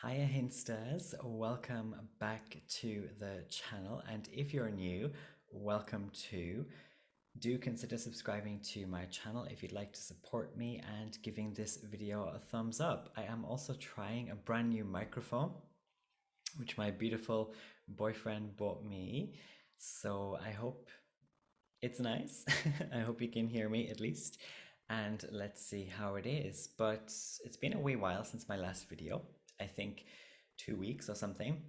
Hiya Hinsters, welcome back to the channel, and if you're new, welcome too. Do consider subscribing to my channel if you'd like to support me and giving this video a thumbs up. I am also trying a brand new microphone, which my beautiful boyfriend bought me, so I hope it's nice. I hope you can hear me at least, and let's see how it is. But it's been a wee while since my last video, I think 2 weeks or something.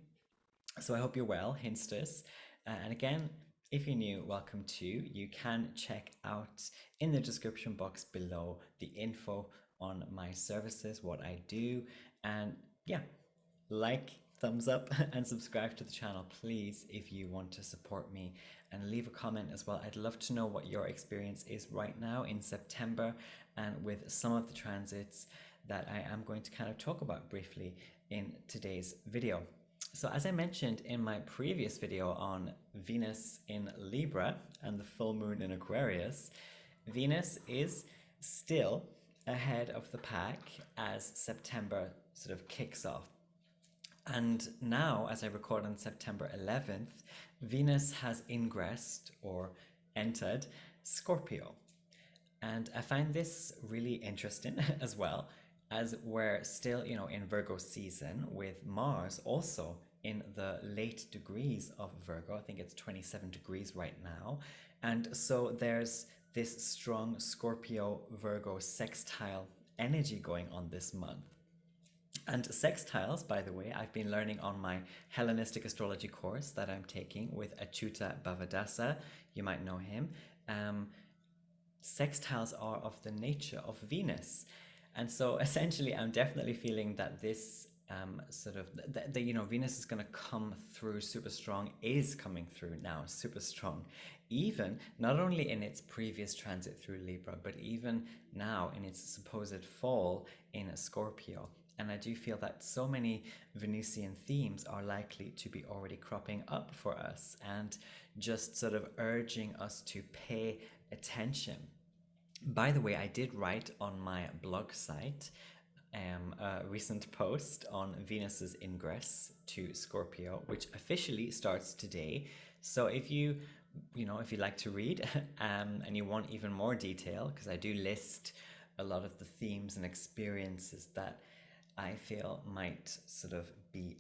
So I hope you're well, Hinsters. And again, if you're new, welcome to. You can check out in the description box below the info on my services, what I do, and yeah, like, thumbs up, and subscribe to the channel, please, if you want to support me, and leave a comment as well. I'd love to know what your experience is right now in September and with some of the transits that I am going to kind of talk about briefly in today's video. So as I mentioned in my previous video on Venus in Libra and the full moon in Aquarius, Venus is still ahead of the pack as September sort of kicks off. And now, as I record on September 11th, Venus has ingressed or entered Scorpio. And I find this really interesting as well, as we're still, in Virgo season with Mars also in the late degrees of Virgo. I think it's 27 degrees right now. And so there's this strong Scorpio Virgo sextile energy going on this month. And sextiles, by the way, I've been learning on my Hellenistic astrology course that I'm taking with Achyuta Bhavadasa. You might know him. Sextiles are of the nature of Venus. And so essentially, I'm definitely feeling that this Venus is going to come through super strong, is coming through now super strong, even not only in its previous transit through Libra, but even now in its supposed fall in Scorpio. And I do feel that so many Venusian themes are likely to be already cropping up for us and just sort of urging us to pay attention. By the way, I did write on my blog site a recent post on Venus's ingress to Scorpio, which officially starts today. So if you like to read and you want even more detail, because I do list a lot of the themes and experiences that I feel might sort of be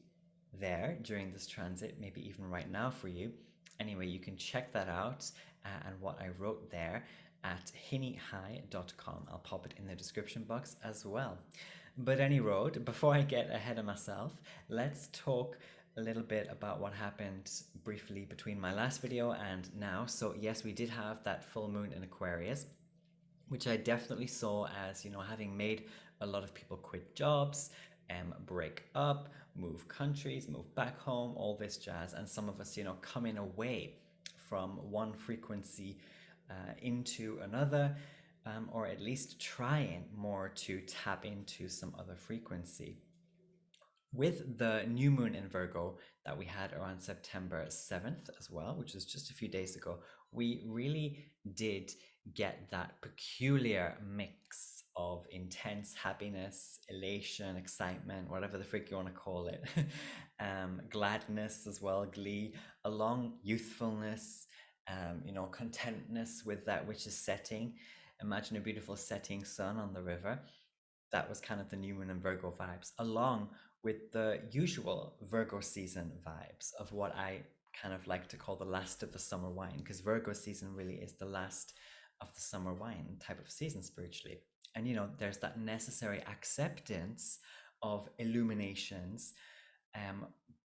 there during this transit, maybe even right now for you. Anyway, you can check that out and what I wrote there at hinnyhigh.com. I'll pop it in the description box as well. But any road, before I get ahead of myself, let's talk a little bit about what happened briefly between my last video and now. So yes, we did have that full moon in Aquarius, which I definitely saw as, having made a lot of people quit jobs, break up, move countries, move back home, all this jazz. And some of us, coming away from one frequency into another, or at least trying more to tap into some other frequency. With the new moon in Virgo that we had around September 7th as well, which was just a few days ago, we really did get that peculiar mix of intense happiness, elation, excitement, whatever the freak you want to call it, gladness as well, glee, along youthfulness, contentness with that which is setting. Imagine a beautiful setting sun on the river. That was kind of the new moon and Virgo vibes, along with the usual Virgo season vibes of what I kind of like to call the last of the summer wine, because Virgo season really is the last of the summer wine type of season spiritually. And there's that necessary acceptance of illuminations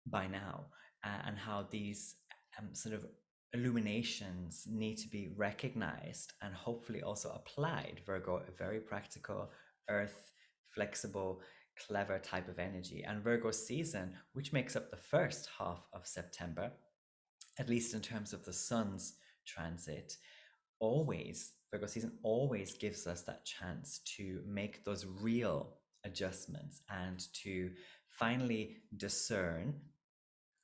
by now, and how these sort of illuminations need to be recognized and hopefully also applied. Virgo, a very practical, earth, flexible, clever type of energy. And Virgo season, which makes up the first half of September, at least in terms of the sun's transit, Virgo season always gives us that chance to make those real adjustments and to finally discern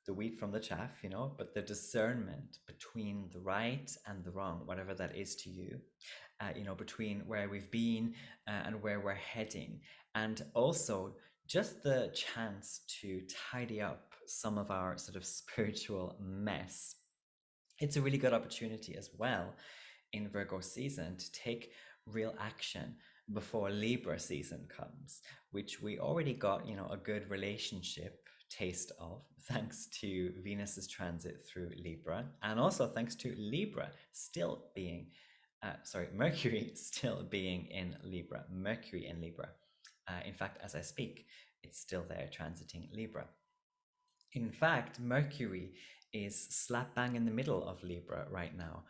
the wheat from the chaff, but the discernment between the right and the wrong, whatever that is to you, between where we've been and where we're heading. And also just the chance to tidy up some of our sort of spiritual mess. It's a really good opportunity as well in Virgo season to take real action before Libra season comes, which we already got, a good relationship taste of thanks to Venus's transit through Libra, and also thanks to Libra still being, Mercury still being in Libra, Mercury in Libra. In fact, as I speak, it's still there transiting Libra. In fact, Mercury is slap bang in the middle of Libra right now.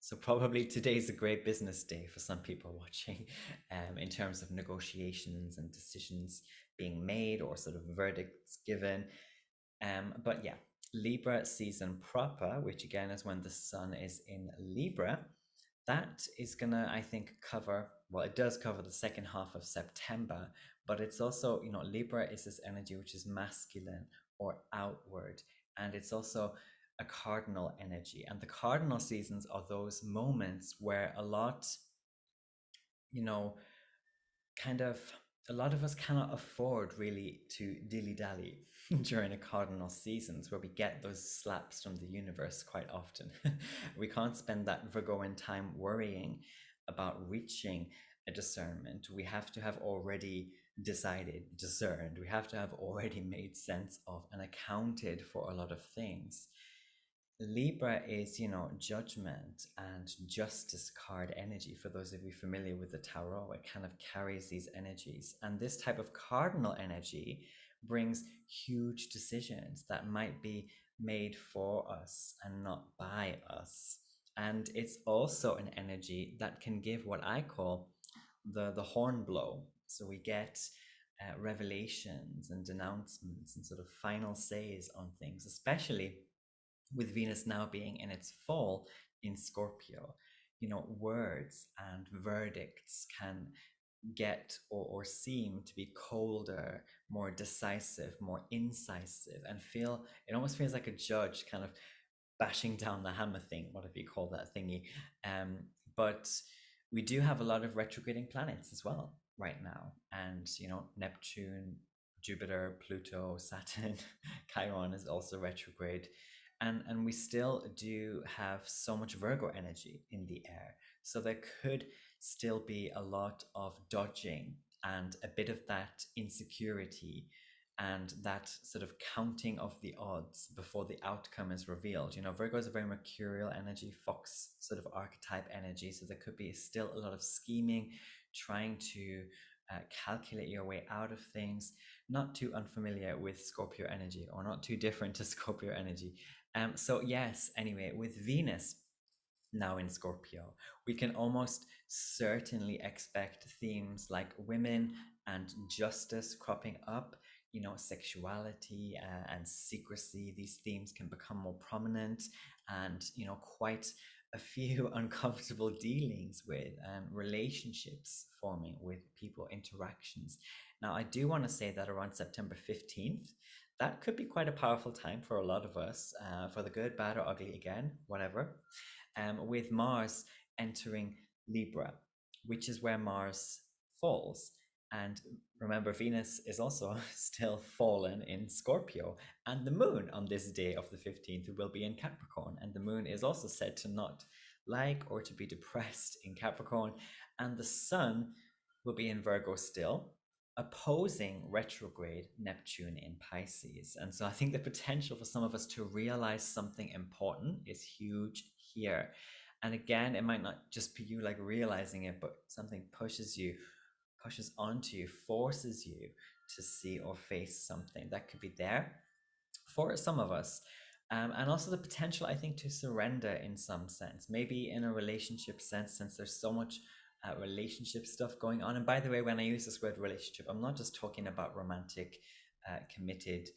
So probably today's a great business day for some people watching, in terms of negotiations and decisions being made or sort of verdicts given. But yeah, Libra season proper, which again is when the sun is in Libra, that is gonna, I think, cover, well, it does cover the second half of September, but it's also, Libra is this energy which is masculine or outward, and it's also a cardinal energy. And the cardinal seasons are those moments where a lot, kind of, a lot of us cannot afford really to dilly-dally during a cardinal seasons, where we get those slaps from the universe quite often. We can't spend that Virgoan time worrying about reaching a discernment. We have to have already decided, discerned. We have to have already made sense of and accounted for a lot of things. Libra is, judgment and justice card energy. For those of you familiar with the tarot, it kind of carries these energies. And this type of cardinal energy brings huge decisions that might be made for us and not by us. And it's also an energy that can give what I call the horn blow. So we get revelations and denouncements and sort of final says on things, especially with Venus now being in its fall in Scorpio. Words and verdicts can get or seem to be colder, more decisive, more incisive, and it almost feels like a judge kind of bashing down the hammer thing, whatever you call that thingy. But we do have a lot of retrograding planets as well right now. And, Neptune, Jupiter, Pluto, Saturn, Chiron is also retrograde. And we still do have so much Virgo energy in the air. So there could still be a lot of dodging and a bit of that insecurity and that sort of counting of the odds before the outcome is revealed. Virgo is a very mercurial energy, fox sort of archetype energy. So there could be still a lot of scheming, trying to calculate your way out of things. Not too unfamiliar with Scorpio energy, or not too different to Scorpio energy. So yes, anyway, with Venus now in Scorpio, we can almost certainly expect themes like women and justice cropping up. Sexuality and secrecy, these themes can become more prominent, and quite a few uncomfortable dealings with and relationships forming with people, interactions. Now, I do want to say that around September 15th, that could be quite a powerful time for a lot of us, for the good, bad, or ugly, again, whatever, with Mars entering Libra, which is where Mars falls. And remember, Venus is also still fallen in Scorpio, and the moon on this day of the 15th will be in Capricorn. And the moon is also said to not like or to be depressed in Capricorn. And the sun will be in Virgo still, opposing retrograde Neptune in Pisces. And so I think the potential for some of us to realize something important is huge here. And again, it might not just be you like realizing it, but something pushes onto you, forces you to see or face something that could be there for some of us. And also the potential, I think, to surrender in some sense, maybe in a relationship sense, since there's so much relationship stuff going on. And by the way, when I use this word relationship, I'm not just talking about romantic, committed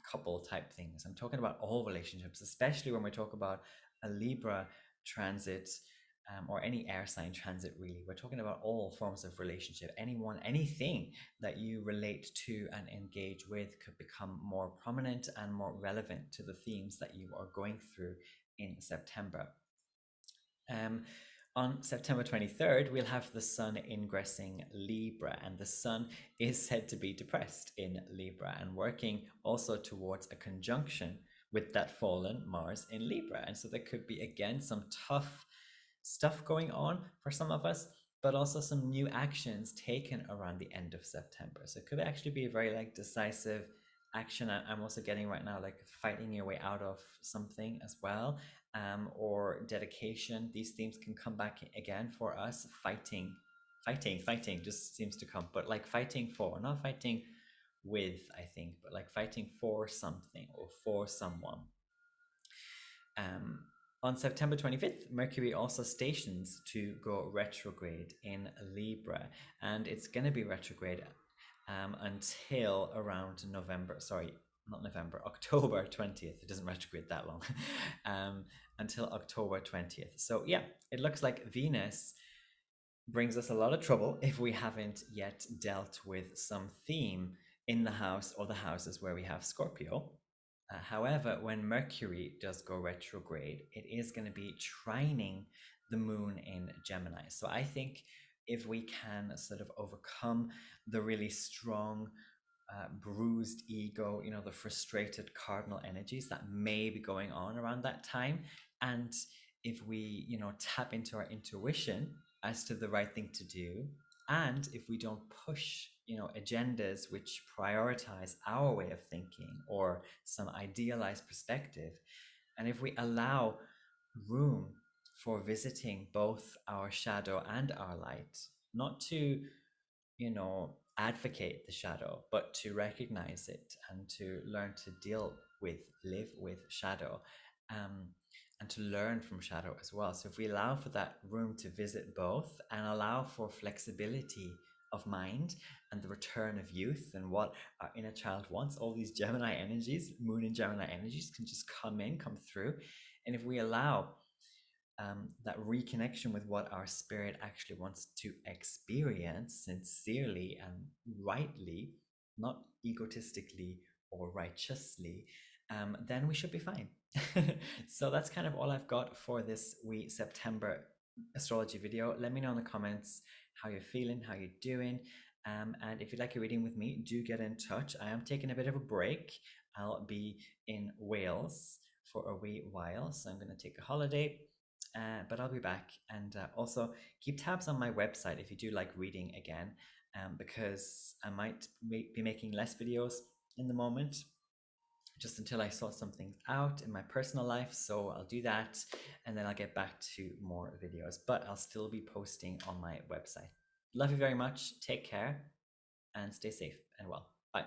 couple type things. I'm talking about all relationships, especially when we talk about a Libra transit, or any air sign transit, really. We're talking about all forms of relationship. Anything that you relate to and engage with could become more prominent and more relevant to the themes that you are going through in September. On September 23rd, we'll have the Sun ingressing Libra, and the Sun is said to be depressed in Libra and working also towards a conjunction with that fallen Mars in Libra. And so there could be, again, some tough stuff going on for some of us, but also some new actions taken around the end of September. So it could actually be a very like decisive action. I'm also getting right now, like fighting your way out of something as well, or dedication. These themes can come back again for us. Fighting just seems to come, but like fighting for, not fighting with, I think, but like fighting for something or for someone. On September 25th, Mercury also stations to go retrograde in Libra, and it's going to be retrograde until around October 20th. It doesn't retrograde that long. Until October 20th. So yeah, it looks like Venus brings us a lot of trouble if we haven't yet dealt with some theme in the house or the houses where we have Scorpio. However, when Mercury does go retrograde, it is going to be trining the moon in Gemini. So I think if we can sort of overcome the really strong, bruised ego, the frustrated cardinal energies that may be going on around that time, and if we, tap into our intuition as to the right thing to do, and if we don't push agendas which prioritize our way of thinking or some idealized perspective, and if we allow room for visiting both our shadow and our light, not to advocate the shadow, but to recognize it and to learn to live with shadow, and to learn from shadow as well. So if we allow for that room to visit both and allow for flexibility of mind and the return of youth and what our inner child wants, all these Gemini energies, moon and Gemini energies can just come through. And if we allow that reconnection with what our spirit actually wants to experience sincerely and rightly, not egotistically or righteously, then we should be fine. So that's kind of all I've got for this wee September astrology video. Let me know in the comments how you're feeling, how you're doing. And if you'd like a reading with me, do get in touch. I am taking a bit of a break. I'll be in Wales for a wee while, so I'm going to take a holiday. But I'll be back, and also keep tabs on my website if you do like reading again, because I might be making less videos in the moment, just until I sort some things out in my personal life. So I'll do that, and then I'll get back to more videos, but I'll still be posting on my website. Love you very much. Take care and stay safe and well. Bye.